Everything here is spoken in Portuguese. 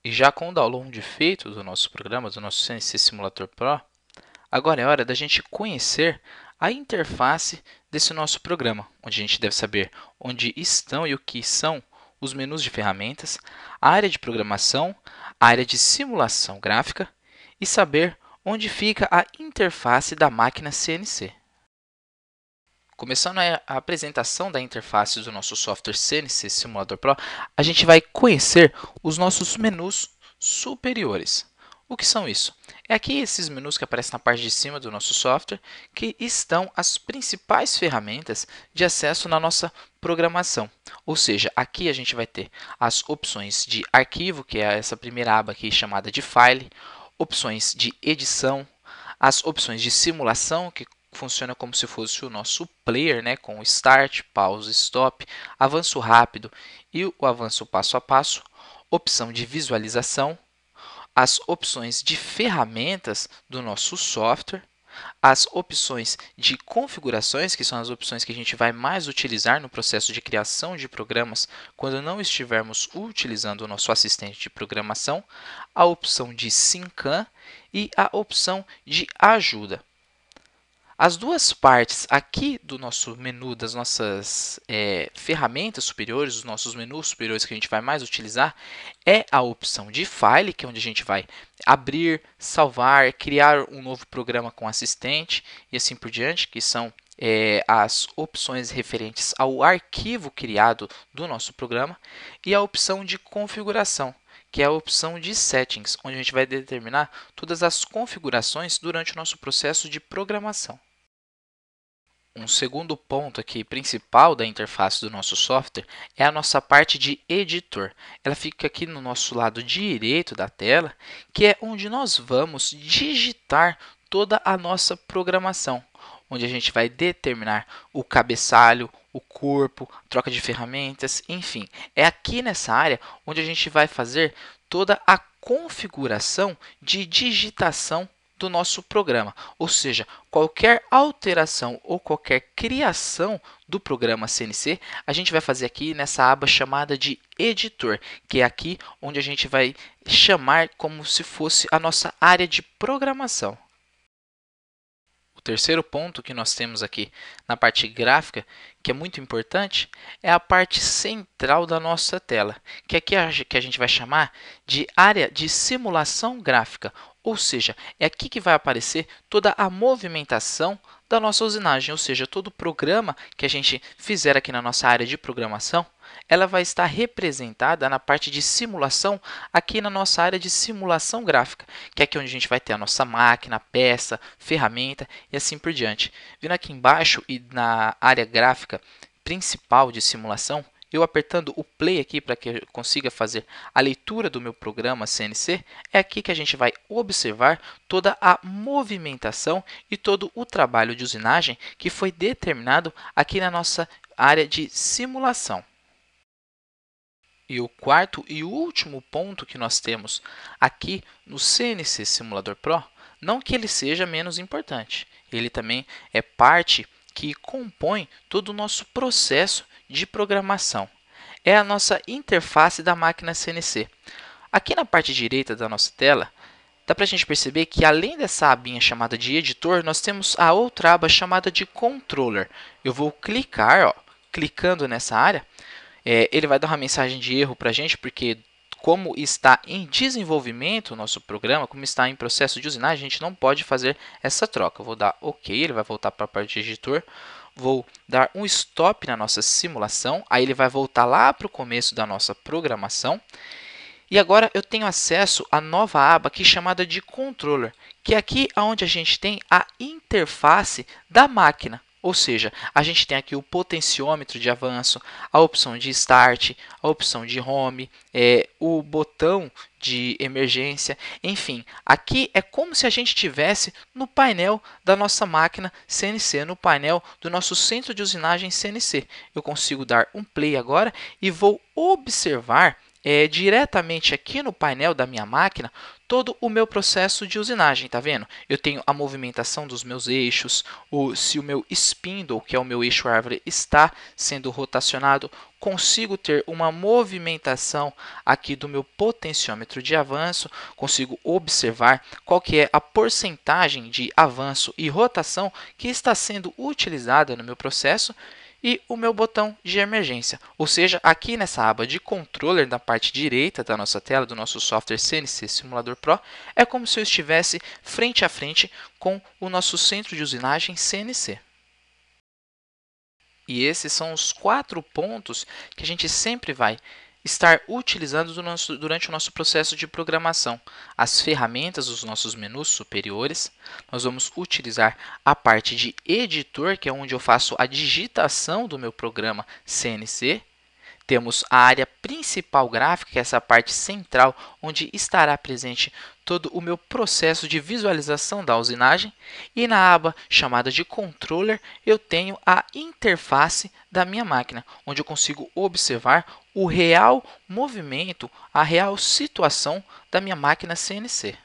E já com o download feito do nosso programa, do nosso CNC Simulator Pro, agora é hora da gente conhecer a interface desse nosso programa, onde a gente deve saber onde estão e o que são os menus de ferramentas, a área de programação, a área de simulação gráfica e saber onde fica a interface da máquina CNC. Começando a apresentação da interface do nosso software CNC Simulador Pro, a gente vai conhecer os nossos menus superiores. O que são isso? É aqui esses menus que aparecem na parte de cima do nosso software, que estão as principais ferramentas de acesso na nossa programação. Ou seja, aqui a gente vai ter as opções de arquivo, que é essa primeira aba aqui chamada de File, opções de edição, as opções de simulação, que funciona como se fosse o nosso player, né, com Start, Pause, Stop, avanço rápido e o avanço passo a passo, opção de visualização, as opções de ferramentas do nosso software, as opções de configurações, que são as opções que a gente vai mais utilizar no processo de criação de programas quando não estivermos utilizando o nosso assistente de programação, a opção de SYNCAN e a opção de ajuda. As duas partes aqui do nosso menu, das nossas ferramentas superiores, os nossos menus superiores que a gente vai mais utilizar, é a opção de File, que é onde a gente vai abrir, salvar, criar um novo programa com assistente e assim por diante, que são as opções referentes ao arquivo criado do nosso programa, e a opção de configuração, que é a opção de Settings, onde a gente vai determinar todas as configurações durante o nosso processo de programação. Um segundo ponto aqui principal da interface do nosso software é a nossa parte de editor. Ela fica aqui no nosso lado direito da tela, que é onde nós vamos digitar toda a nossa programação, onde a gente vai determinar o cabeçalho, o corpo, troca de ferramentas, enfim. É aqui nessa área onde a gente vai fazer toda a configuração de digitação do nosso programa, ou seja, qualquer alteração ou qualquer criação do programa CNC, a gente vai fazer aqui nessa aba chamada de editor, que é aqui onde a gente vai chamar como se fosse a nossa área de programação. O terceiro ponto que nós temos aqui na parte gráfica, que é muito importante, é a parte central da nossa tela, que aqui que a gente vai chamar de área de simulação gráfica, ou seja, é aqui que vai aparecer toda a movimentação da nossa usinagem, ou seja, todo o programa que a gente fizer aqui na nossa área de programação, ela vai estar representada na parte de simulação, aqui na nossa área de simulação gráfica, que é aqui onde a gente vai ter a nossa máquina, peça, ferramenta e assim por diante. Vindo aqui embaixo e na área gráfica principal de simulação, eu apertando o play aqui para que eu consiga fazer a leitura do meu programa CNC, é aqui que a gente vai observar toda a movimentação e todo o trabalho de usinagem que foi determinado aqui na nossa área de simulação. E o quarto e último ponto que nós temos aqui no CNC Simulador Pro, não que ele seja menos importante, ele também é parte que compõe todo o nosso processo de programação. É a nossa interface da máquina CNC. Aqui na parte direita da nossa tela, dá para a gente perceber que além dessa abinha chamada de editor, nós temos a outra aba chamada de controller. Eu vou clicar, clicando nessa área, ele vai dar uma mensagem de erro para a gente, porque como está em desenvolvimento o nosso programa, como está em processo de usinagem, a gente não pode fazer essa troca. Eu vou dar OK, ele vai voltar para a parte de editor. Vou dar um stop na nossa simulação, aí ele vai voltar lá para o começo da nossa programação. E agora eu tenho acesso à nova aba aqui chamada de Controller, que é aqui onde a gente tem a interface da máquina. Ou seja, a gente tem aqui o potenciômetro de avanço, a opção de Start, a opção de Home, o botão de emergência, enfim. Aqui é como se a gente estivesse no painel da nossa máquina CNC, no painel do nosso centro de usinagem CNC. Eu consigo dar um play agora e vou observar diretamente aqui no painel da minha máquina todo o meu processo de usinagem, tá vendo? Eu tenho a movimentação dos meus eixos, se o meu spindle, que é o meu eixo árvore, está sendo rotacionado, consigo ter uma movimentação aqui do meu potenciômetro de avanço, consigo observar qual que é a porcentagem de avanço e rotação que está sendo utilizada no meu processo, e o meu botão de emergência. Ou seja, aqui nessa aba de controller, na parte direita da nossa tela, do nosso software CNC Simulador Pro, é como se eu estivesse frente a frente com o nosso centro de usinagem CNC. E esses são os 4 pontos que a gente sempre vai estar utilizando durante o nosso processo de programação. As ferramentas dos nossos menus superiores, nós vamos utilizar a parte de editor, que é onde eu faço a digitação do meu programa CNC. Temos a área principal gráfica, que é essa parte central, onde estará presente todo o meu processo de visualização da usinagem. E na aba chamada de Controller, eu tenho a interface da minha máquina, onde eu consigo observar o real movimento, a real situação da minha máquina CNC.